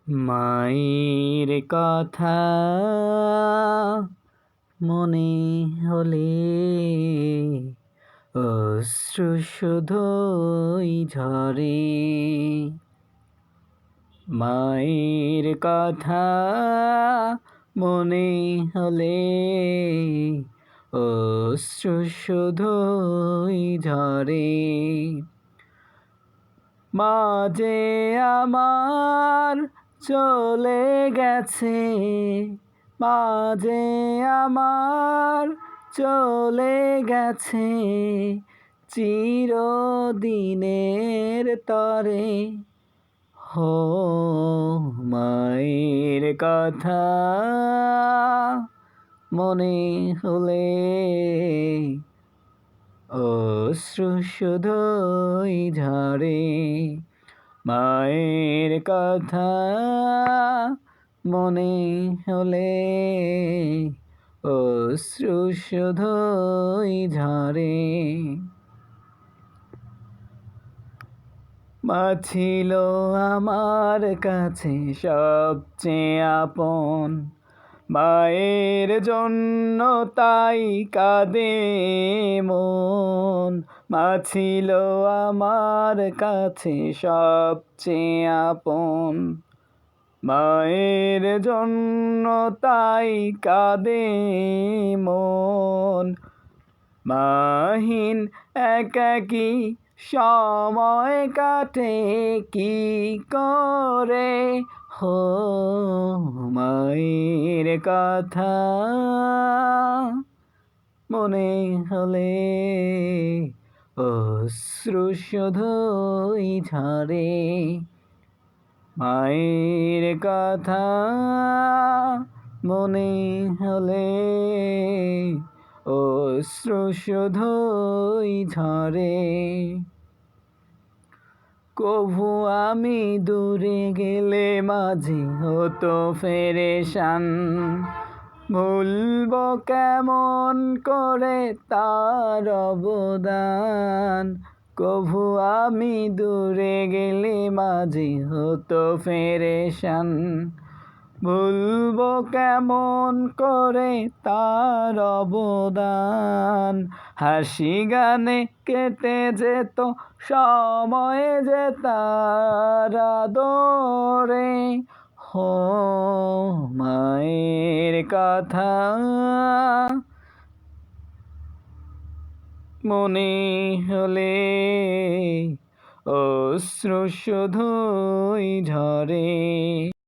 মায়ের কথা মনে হলে অশ্রু শুধুই ঝরে। মায়ের কথা মনে হলে অশ্রু শুধুই ঝরে। মা যে আমার চলে গেছে, মা যে আমার চলে গেছে চিরদিনের তরে। হো মায়ের কথা মনে হলে অশ্রু শুধুই ঝরে। মায়ের কথা মনে হলে অশ্রু শুধুই ঝরে। মা ছিল আমার কাছে সবচেয়ে আপন, মায়ের জন্য তাই কাঁদে মন। মা ছিল আমার কাছে সবচেয়ে আপন, মায়ের জন্য তাই কাঁদে মন। মাহীন একাকী সময় কাটে কি করে, হো মায়ের কথা মনে হলে অশ্রু শুধুই ঝরে। মায়ের কথা মনে হলে অশ্রু শুধুই ঝরে। কভু আমি দূরে গেলে মাঝে হতো পেরেশান, ভুলব কেমন করে তার অবদান। কভু আমি দূরে গেলে মাঝে হতো পেরেশান, ভুলব কেমন করে তার অবদান। হাসি গানে কেটে যেত সময় যে তার আদরে, হো মায়ের কথা মনে হলে অশ্রু শুধুই ঝরে।